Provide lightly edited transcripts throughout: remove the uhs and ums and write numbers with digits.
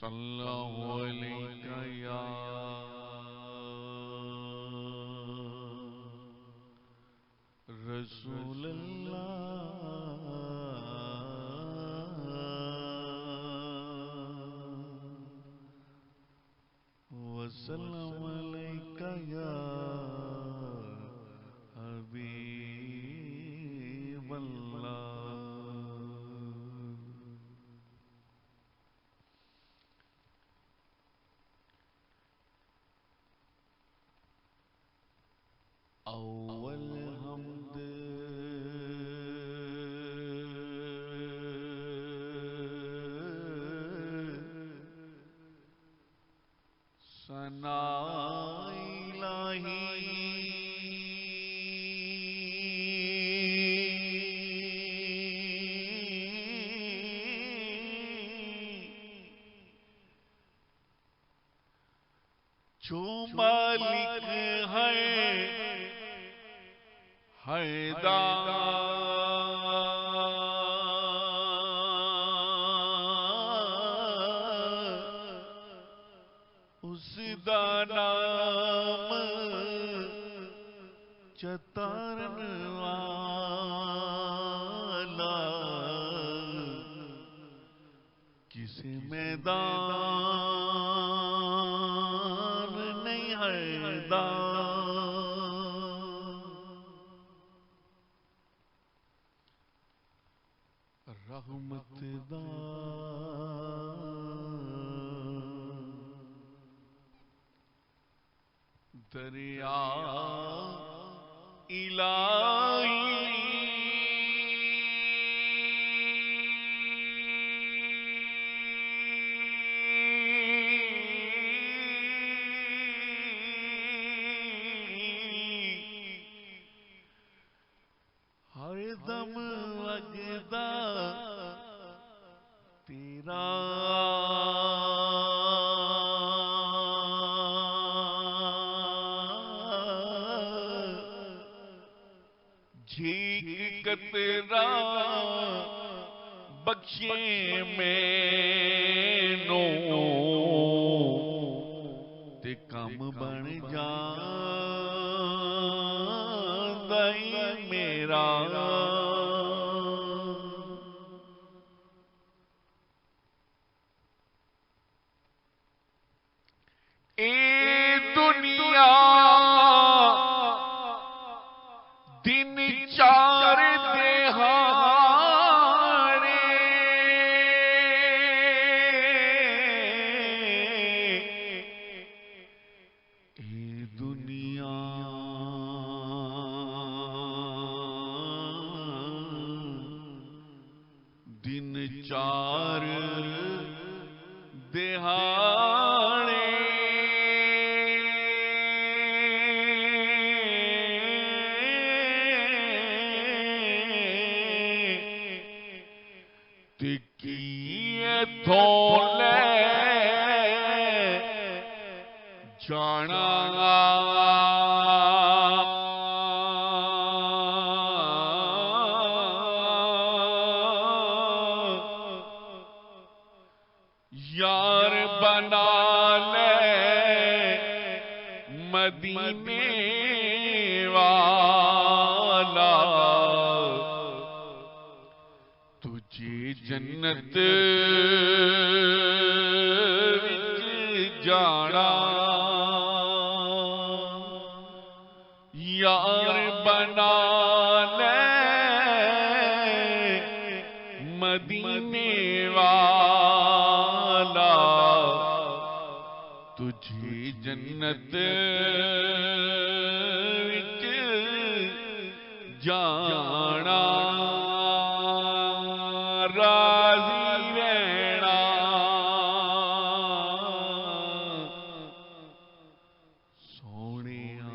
صلی اللہ علیہ یا رسول اللہ وسلم علیکہ یا حبیب اللہ اول حمد ثنا الہی جو مالک ہے حیدر اس دا نام چتارن والا کسی میدان نہیں حیدر رحمت دا دریا الہی ہر دم لگدا تیرا جھیک قطرہ بخشے مینوں تے کم بن جاندا ای میرا اے دنیا دن چار دہاڑے اے دنیا دن چار دہاڑے تھولے جانا یار بنا لے مدینے والا تجھے جنت وچ جانا یار بنا لے مدینے والا تجھے جنت وچ جانا راضی رہنا سونیا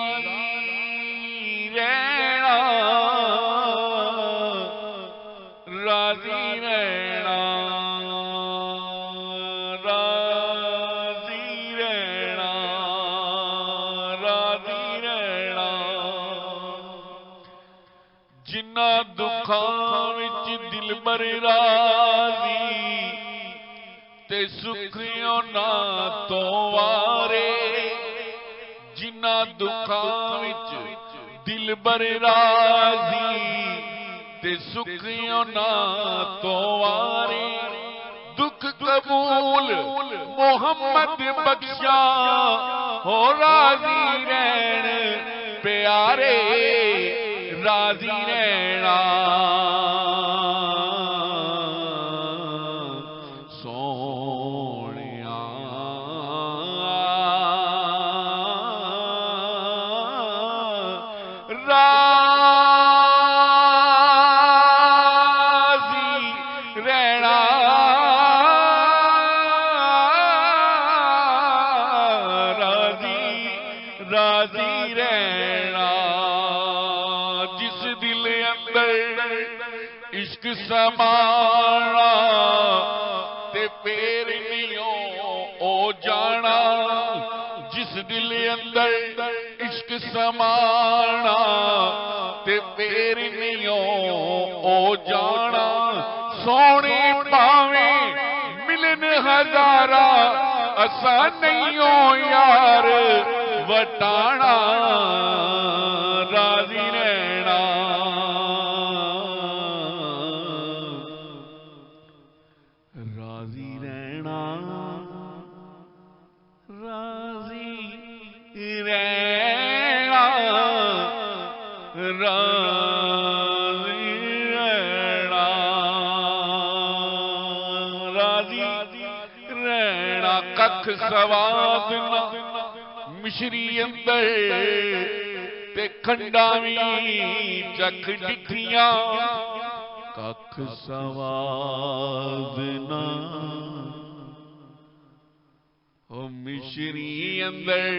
راضی رہنا راضی رہنا راضی رہنا راضی رہنا جنہ دکھاں وچ دلبر راضی تے سکھیوں نہ تو وارے جنہ دکھاں وچ دلبر راضی تے سکھیوں نہ تو وارے دکھ قبول محمد بخشا ہو راضی رہن پیارے راضی رہنا سونیا راضی رہنا راضی رہنا جس دل اندر عشق سمانا تے پیر نیوں او جانا جس دل اندر عشق سمانا تے پیر نیوں او جانا سونے پاویں ملن ہزارہ اسا نہیں ہو یار وٹانا راضی رہنا راضی رہنا راضی رہنا راضی رہنا راضی رہنا ککھ سواد نہ مشری اندر تے کھنڈاویں چکھ ڈٹھیاں ککھ سواد نہ او مشری اندر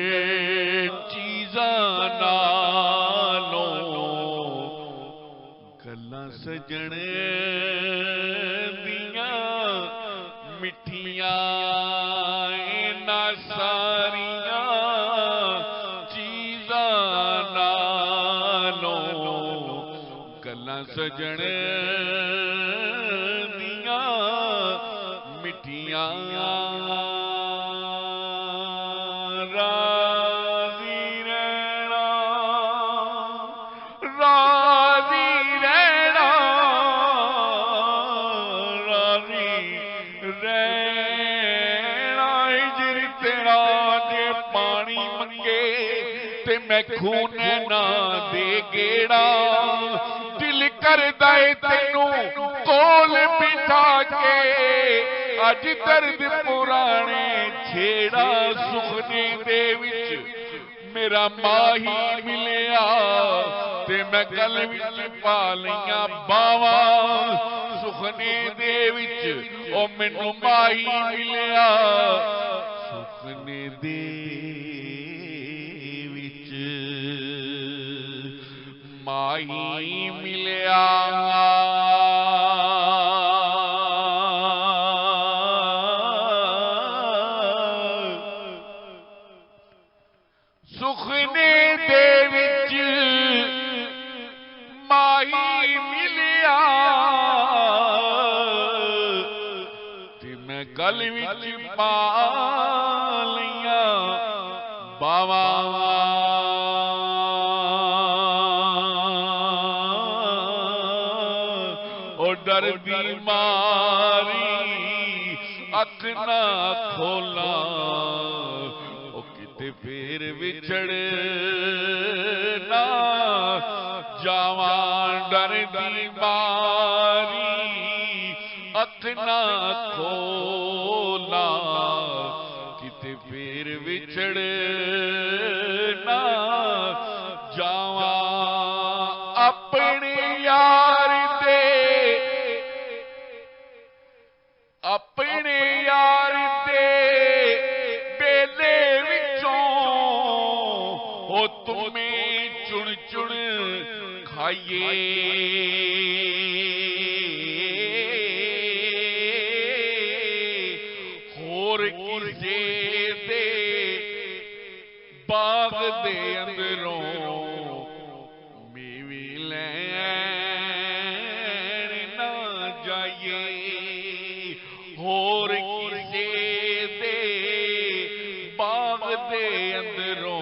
چیزاں نالوں گلاں سجن دیاں مٹھیاں نہ ساریاں چیزاں نالوں گلاں سجن دیاں مٹھیاں راضی رہنا راضی رہنا راضی رہنا ہجر تیرا جے پانی منگے تے میں خون نہ دے گیڑا دل کردا اے تینوں کول بٹھا کے اج درد پرانے چھیڑا سخنے دے وچ میرا ماہی ملیا تے میں گل وچ پا لیاں باواں سخنے دے وچ او مینوں ماہی ملیا سخنے دے وچ ماہی ملیا سخنے دے وچ ماہی ملیا تے میں گل وچ پا لیاں باواں او ڈر دی ماری اکھ نہ کھولاں پھر وچھڑ نہ جاواں ڈر دی ماری اکھ نہ کھولا کتے پھر وچھڑ نہ جاواں اپنے یار دے اپنے یار دے بیلے تمہیں چن چن کھائیے ہور کسے دے باغ دے اندروں میوے لے دے اندروں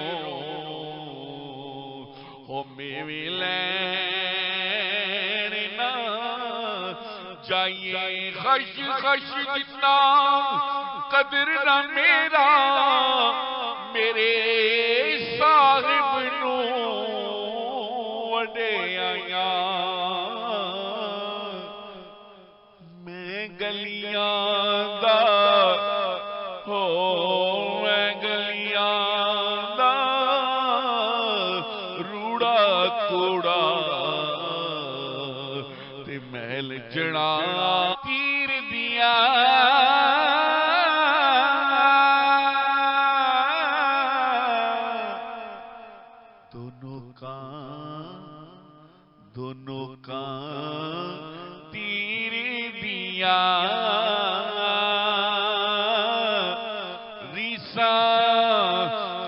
ہو میوے لین نہ جائیے خش خش جتنا قدر نہ میرا میرے صاحب نو وڈے آیا میں گلیاں دا ہو میں گلیاں دا روڑا کوڑا تے محل جڑا تیر دیا دونوں کا تیر دیا ریسا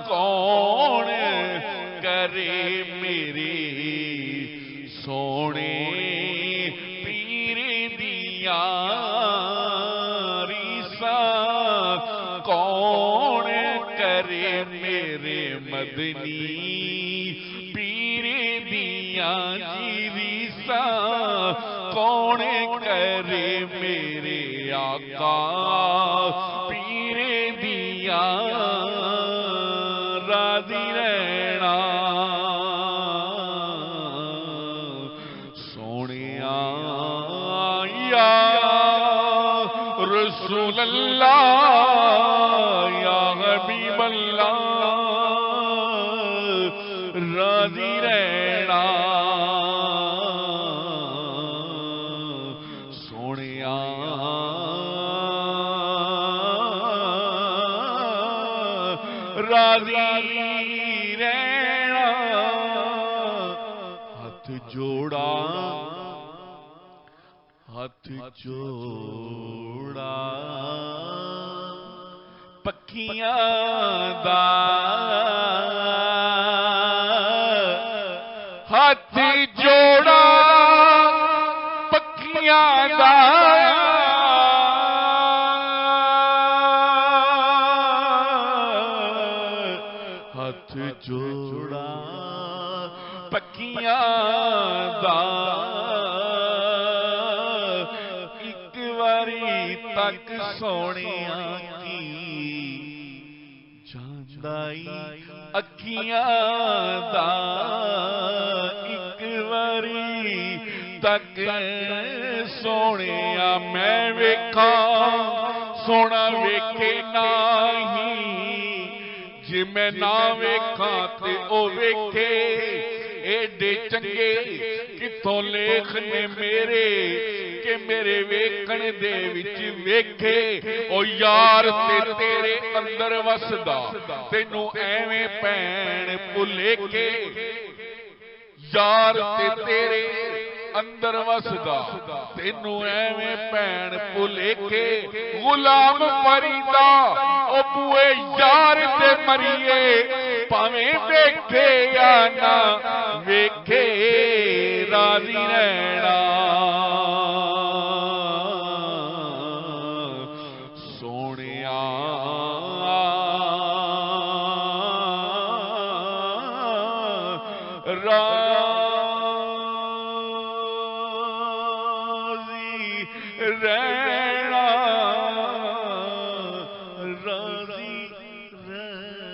کون کرے میرے سونے پیر دیا ریسا کون کرے میرے مدنی پیر دیا جی ریسا کون کرے میرے آقا پیر دیا راضی رہنا سونیا یا رسول اللہ یا حبیب اللہ راضی رہنا سونیا راضی رہنا ہاتھ جوڑا پکیاں دا ہاتھ جوڑا پکیاں دا ہاتھ جوڑا پکیاں دا ایک واری تک سونیاں کی جاندائی اکھیاں دا ایک واری تک سونیا میں ویکھا سونا ویکھے نہیں جی میں نہ ویکھا تے او ویکھے ایڈے چنگے کتوں لیکھ نے میرے کہ میرے ویکھن دے وچ ویکھے او یار تے تیرے اندر وسدا تینوں ایویں پین بھلے کے یار تے تیرے اندر وسدا تینوں ایویں پین بھلے کے غلام فریدا او بوئے یار تے مریے پاویں ویکھے یا نہ ویکھے راضی رہنا سونیا راضی رہنا راضی رہنا